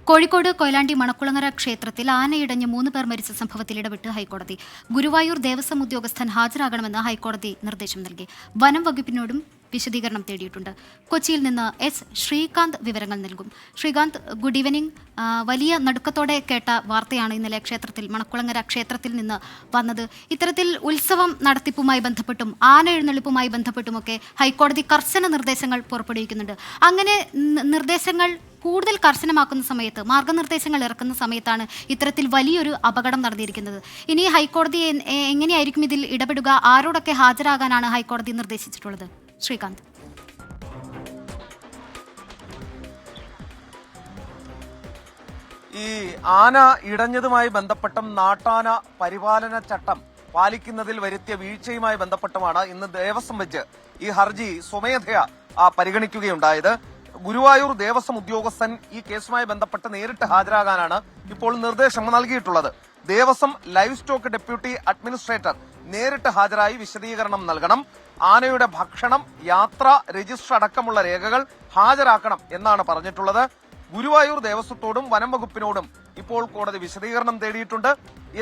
കോഴിക്കോട് കൊയിലാണ്ടി മണക്കുളങ്ങര ക്ഷേത്രത്തിൽ ആനയിടഞ്ഞ് 3 പേർ മരിച്ച സംഭവത്തിൽ ഇടപെട്ട് ഹൈക്കോടതി. ഗുരുവായൂർ ദേവസ്വം ഉദ്യോഗസ്ഥൻ ഹാജരാകണമെന്ന് ഹൈക്കോടതി നിർദ്ദേശം നൽകി. വനം വകുപ്പിനോടും വിശദീകരണം തേടിയിട്ടുണ്ട്. കൊച്ചിയിൽ നിന്ന് എസ് ശ്രീകാന്ത് വിവരങ്ങൾ നൽകും. Sreekanth, good evening. വലിയ നടുക്കത്തോടെ കേട്ട വാർത്തയാണ് ഇന്നലെ മണക്കുളങ്ങര ക്ഷേത്രത്തിൽ നിന്ന് വന്നത്. ഇത്തരത്തിൽ ഉത്സവം നടത്തിപ്പുമായി ബന്ധപ്പെട്ടും ആന എഴുന്നള്ളിപ്പുമായി ബന്ധപ്പെട്ടുമൊക്കെ ഹൈക്കോടതി കർശന നിർദ്ദേശങ്ങൾ പുറപ്പെടുവിക്കുന്നുണ്ട്. അങ്ങനെ നിർദ്ദേശങ്ങൾ കൂടുതൽ കർശനമാക്കുന്ന സമയത്ത്, മാർഗനിർദ്ദേശങ്ങൾ ഇറക്കുന്ന സമയത്താണ് ഇത്തരത്തിൽ വലിയൊരു അപകടം നടന്നിരിക്കുന്നത്. ഇനി ഹൈക്കോടതി എങ്ങനെയായിരിക്കും ഇതിൽ ഇടപെടുക? ആരോടൊക്കെ ഹാജരാകാനാണ് ഹൈക്കോടതി നിർദ്ദേശിച്ചിട്ടുള്ളത്? ശ്രീകാന്ത്. ഈ ആന ഇടഞ്ഞതുമായി ബന്ധപ്പെട്ടും നാട്ടാന പരിപാലന ചട്ടം പാലിക്കുന്നതിൽ വരുത്തിയ വീഴ്ചയുമായി ബന്ധപ്പെട്ടുമാണ് ഇന്ന് ദേവസ്വം വെച്ച് ഈ ഹർജി സ്വമേധയാ പരിഗണിക്കുകയുണ്ടായത്. ഗുരുവായൂർ ദേവസ്വം ഉദ്യോഗസ്ഥൻ ഈ കേസുമായി ബന്ധപ്പെട്ട് നേരിട്ട് ഹാജരാകാനാണ് ഇപ്പോൾ നിർദ്ദേശം നൽകിയിട്ടുള്ളത്. Devaswom live stock deputy administrator നേരിട്ട് ഹാജരായി വിശദീകരണം നൽകണം. ആനയുടെ ഭക്ഷണം, യാത്ര, രജിസ്റ്റർ അടക്കമുള്ള രേഖകൾ ഹാജരാക്കണം എന്നാണ് പറഞ്ഞിട്ടുള്ളത്. ഗുരുവായൂർ ദേവസ്വത്തോടും വനം വകുപ്പിനോടും ഇപ്പോൾ കോടതി വിശദീകരണം തേടിയിട്ടുണ്ട്.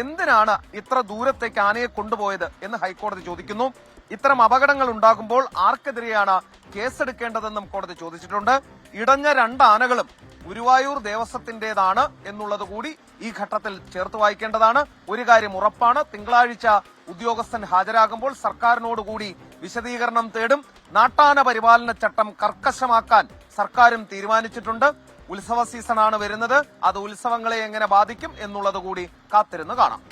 എന്തിനാണ് ഇത്ര ദൂരത്തേക്ക് ആനയെ കൊണ്ടുപോയത് എന്ന് ഹൈക്കോടതി ചോദിക്കുന്നു. ഇത്തരം അപകടങ്ങൾ ഉണ്ടാകുമ്പോൾ ആർക്കെതിരെയാണ് കേസെടുക്കേണ്ടതെന്നും കോടതി ചോദിച്ചിട്ടുണ്ട്. ഇടഞ്ഞ 2 ആനകളും ഗുരുവായൂർ ദേവസ്വത്തിന്റേതാണ് എന്നുള്ളത് കൂടി ഈ ഘട്ടത്തിൽ ചേർത്ത് വായിക്കേണ്ടതാണ്. ഒരു കാര്യം ഉറപ്പാണ്, തിങ്കളാഴ്ച ഉദ്യോഗസ്ഥൻ ഹാജരാകുമ്പോൾ സർക്കാരിനോടുകൂടി വിശദീകരണം തേടും. നാട്ടാന പരിപാലന ചട്ടം കർക്കശമാക്കാൻ സർക്കാരും തീരുമാനിച്ചിട്ടുണ്ട്. ഉത്സവ സീസണാണ് വരുന്നത്. അത് ഉത്സവങ്ങളെ എങ്ങനെ ബാധിക്കും എന്നുള്ളത് കൂടി കാത്തിരുന്ന് കാണാം.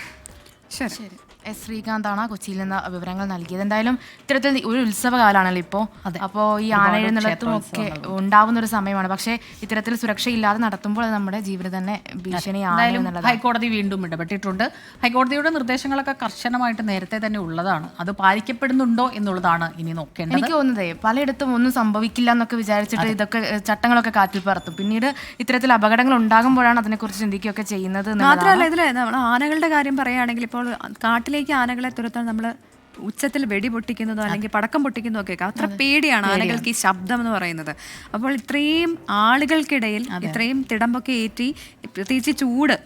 ശരി. എസ് ശ്രീകാന്താണ് കൊച്ചിയിൽ നിന്ന് വിവരങ്ങൾ നൽകിയത്. എന്തായാലും ഇത്തരത്തിൽ ഒരു ഉത്സവകാലമാണല്ലോ ഇപ്പോൾ. അപ്പോൾ ഈ ആന എഴുന്നള്ളത്തും ഒക്കെ ഉണ്ടാവുന്ന ഒരു സമയമാണ്. പക്ഷേ ഇത്തരത്തിൽ സുരക്ഷയില്ലാതെ നടത്തുമ്പോൾ അത് നമ്മുടെ ജീവന് തന്നെ ഭീഷണിയാണ് എന്നുള്ളത് ഹൈക്കോടതി വീണ്ടും ഇടപെട്ടിട്ടുണ്ട്. ഹൈക്കോടതിയുടെ നിർദ്ദേശങ്ങളൊക്കെ കർശനമായിട്ട് നേരത്തെ തന്നെ ഉള്ളതാണ്. അത് പാലിക്കപ്പെടുന്നുണ്ടോ എന്നുള്ളതാണ് ഇനി നോക്കേണ്ടത്. എനിക്ക് തോന്നുന്നതേ പലയിടത്തും ഒന്നും സംഭവിക്കില്ല എന്നൊക്കെ വിചാരിച്ചിട്ട് ഇതൊക്കെ ചട്ടങ്ങളൊക്കെ കാറ്റിൽ പറത്തും. പിന്നീട് ഇത്തരത്തിൽ അപകടങ്ങൾ ഉണ്ടാകുമ്പോഴാണ് അതിനെക്കുറിച്ച് ചിന്തിക്കുകയൊക്കെ ചെയ്യുന്നത്. മാത്രമല്ല, ഇതിൽ നമ്മൾ ആനകളുടെ കാര്യം പറയുകയാണെങ്കിൽ ഇപ്പോൾ കാട്ടിലേക്ക് ആനകളെ തുരത്താൻ നമ്മൾ ഉച്ചത്തിൽ വെടി പൊട്ടിക്കുന്നതോ അല്ലെങ്കിൽ പടക്കം പൊട്ടിക്കുന്നതോ ഒക്കെ അത്ര പേടിയാണ് ആനകൾക്ക് ഈ ശബ്ദം എന്ന് പറയുന്നത്. അപ്പോൾ ഇത്രയും ആളുകൾക്കിടയിൽ ഇത്രയും തിടമ്പൊക്കെ ഏറ്റി, പ്രത്യേകിച്ച് ചൂട്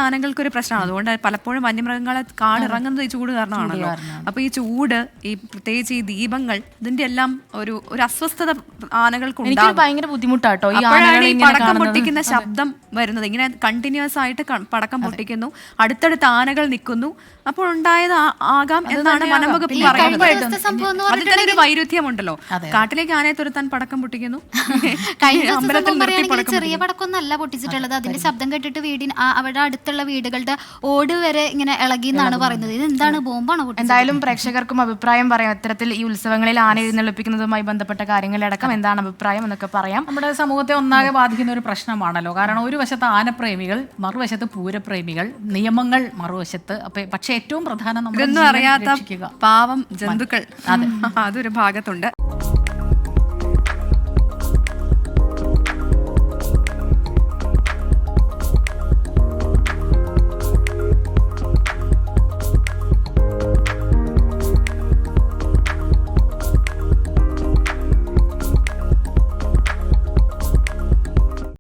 ആനകൾക്കൊരു പ്രശ്നമാണ്. അതുകൊണ്ട് പലപ്പോഴും വന്യമൃഗങ്ങളെ കാടിറങ്ങുന്നത് ഈ ചൂട് കാരണമാണല്ലോ. അപ്പൊ ഈ ചൂട്, ഈ പ്രത്യേകിച്ച് ഈ ദീപങ്ങൾ, ഇതിന്റെ എല്ലാം ഒരു അസ്വസ്ഥത ആനകൾക്ക് ഭയങ്കര ബുദ്ധിമുട്ടാട്ടോ ഈ പടക്കം പൊട്ടിക്കുന്ന ശബ്ദം വരുന്നത്. ഇങ്ങനെ കണ്ടിന്യൂസ് ആയിട്ട് പടക്കം പൊട്ടിക്കുന്നു, അടുത്തടുത്ത് ആനകൾ നിൽക്കുന്നു. അപ്പോൾ ഉണ്ടായത് ആകാം എന്നാണ് വനംവകുപ്പ് പറയുന്നത്. അതിൽ തന്നെ ഒരു വൈരുദ്ധ്യമുണ്ടല്ലോ. കാട്ടിലേക്ക് ആനയെ തുരത്താൻ പടക്കം പൊട്ടിക്കുന്നു, ചെറിയ പടക്കമൊന്നല്ല പൊട്ടിച്ചിട്ടുള്ളത്. അതിന്റെ ശബ്ദം കേട്ടിട്ട് അവിടെ അടുത്തുള്ള വീടുകളുടെ ഓട് വരെ ഇങ്ങനെ ഇളകി എന്നാണ് പറയുന്നത്. ഇത് എന്താണ്, ബോംബാണോ? എന്തായാലും പ്രേക്ഷകർക്കും അഭിപ്രായം പറയാം. ഇത്തരത്തിൽ ഈ ഉത്സവങ്ങളിൽ ആന എഴുന്നള്ളിപ്പിക്കുന്നതുമായി ബന്ധപ്പെട്ട കാര്യങ്ങളിലടക്കം എന്താണ് അഭിപ്രായം എന്നൊക്കെ പറയാം. നമ്മുടെ സമൂഹത്തെ ഒന്നാകെ ബാധിക്കുന്ന ഒരു പ്രശ്നമാണല്ലോ. കാരണം ഒരു വശത്ത് ആനപ്രേമികൾ, മറുവശത്ത് പൂരപ്രേമികൾ, നിയമങ്ങൾ മറുവശത്ത്. പക്ഷെ ഏറ്റവും പ്രധാനം ഇതൊന്നും അറിയാത്ത പാവം ജന്തുക്കൾ അതൊരു ഭാഗത്തുണ്ട്.